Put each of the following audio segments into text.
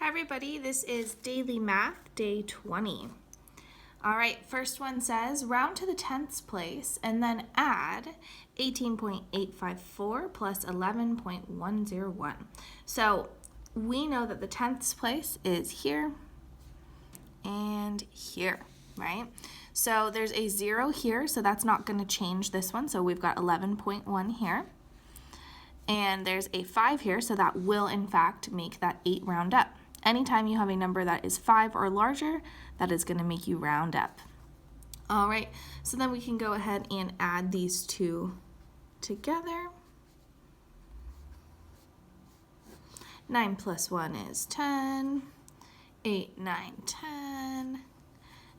everybody, this is Daily Math, Day 20. All right, first one says, round to the tenths place and then add 18.854 plus 11.101. So we know that the tenths place is here and here, right? So there's a 0 here, so that's not going to change this one. So we've got 11.1 here. And there's a 5 here, so that will, in fact, make that 8 round up. Anytime you have a number that is 5 or larger, that is going to make you round up. All right, so then we can go ahead and add these two together. 9 plus 1 is 10. 8, 9, 10.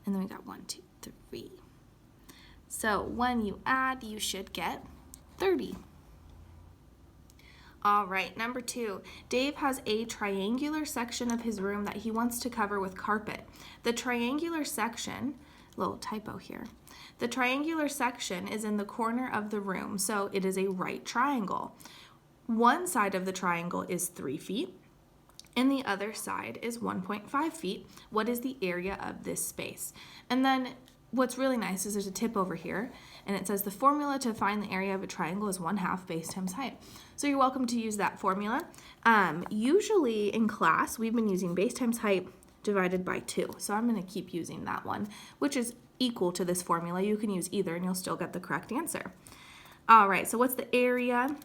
And then we got 1, 2, 3. So when you add, you should get 30. All right, number 2, Dave has a triangular section of his room that he wants to cover with carpet. The triangular section, little typo here, the triangular section is in the corner of the room, so it is a right triangle. One side of the triangle is 3 feet, and the other side is 1.5 feet. What is the area of this space? And then what's really nice is there's a tip over here, and it says the formula to find the area of a triangle is 1/2 base times height. So you're welcome to use that formula. Usually in class, we've been using base times height divided by 2. So I'm going to keep using that one, which is equal to this formula. You can use either, and you'll still get the correct answer. All right, so what's the area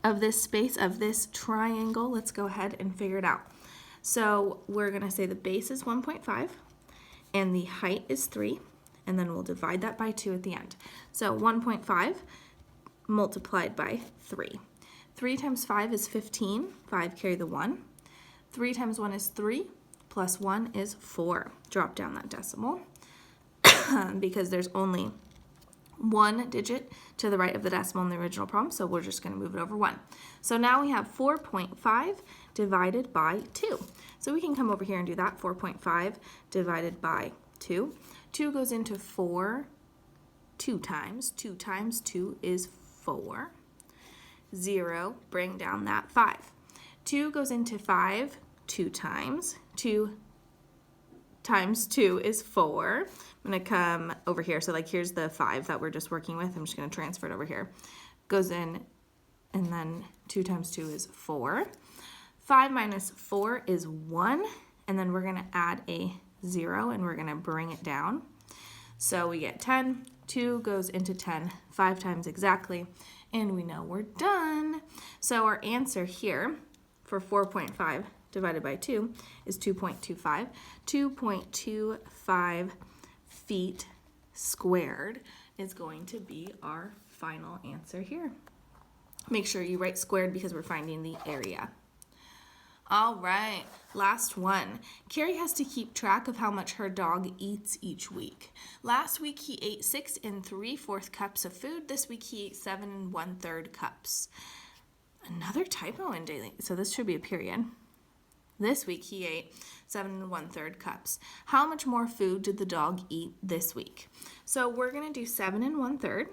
of this space of this triangle? Let's go ahead and figure it out. So we're going to say the base is 1.5. and the height is 3, and then we'll divide that by 2 at the end. So 1.5 multiplied by 3. 3 times 5 is 15. 5 carry the 1. 3 times 1 is 3, plus 1 is 4. Drop down that decimal because there's only one digit to the right of the decimal in the original problem, so we're just going to move it over 1. So now we have 4.5 divided by 2. So we can come over here and do that. 4.5 divided by 2. 2 goes into 4 2 times. 2 times 2 is 4. 0, bring down that 5. 2 goes into 5 2 times. 2 times 2 is 4. I'm going to come over here. So like here's the 5 that we're just working with. I'm just going to transfer it over here. Goes in, and then 2 times 2 is 4. 5 minus 4 is 1, and then we're going to add a 0, and we're going to bring it down. So we get 10. 2 goes into 10 5 times exactly, and we know we're done. So our answer here for 4.5 divided by 2 is 2.25. 2.25 feet squared is going to be our final answer here. Make sure you write squared because we're finding the area. All right, last one. Carrie has to keep track of how much her dog eats each week. Last week he ate 6 3/4 cups of food. This week he ate 7 1/3 cups. Another typo in daily, so this should be a period. This week he ate 7 1/3 cups. How much more food did the dog eat this week? So we're going to do 7 1/3,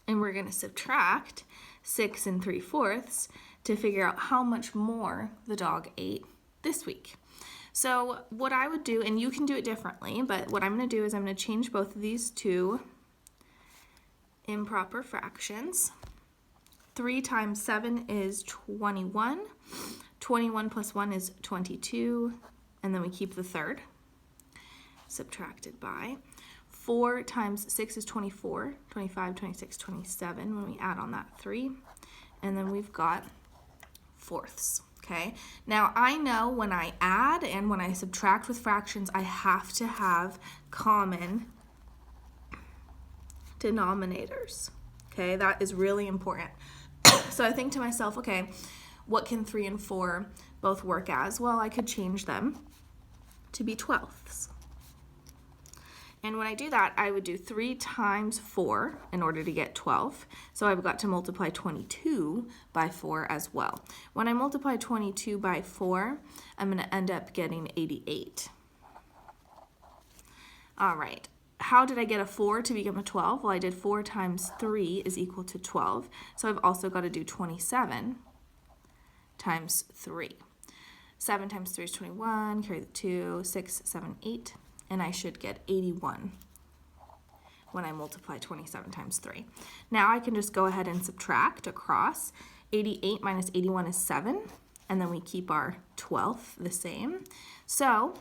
and we're going to subtract 6 3/4 to figure out how much more the dog ate this week. So what I would do, and you can do it differently, but what I'm going to do is I'm going to change both of these to improper fractions. 3 times 7 is 21. 21 plus 1 is 22, and then we keep the third, subtracted by. 4 times 6 is 24, 25, 26, 27, when we add on that 3, and then we've got fourths, okay? Now, I know when I add and when I subtract with fractions, I have to have common denominators, okay? That is really important. So I think to myself, okay, what can 3 and 4 both work as? Well, I could change them to be twelfths. And when I do that, I would do 3 times 4 in order to get 12. So I've got to multiply 22 by 4 as well. When I multiply 22 by 4, I'm going to end up getting 88. All right. How did I get a 4 to become a 12? Well, I did 4 times 3 is equal to 12. So I've also got to do 27 times 3. 7 times 3 is 21, carry the 2, 6, 7, 8, and I should get 81 when I multiply 27 times 3. Now I can just go ahead and subtract across. 88 minus 81 is 7, and then we keep our 12th the same. So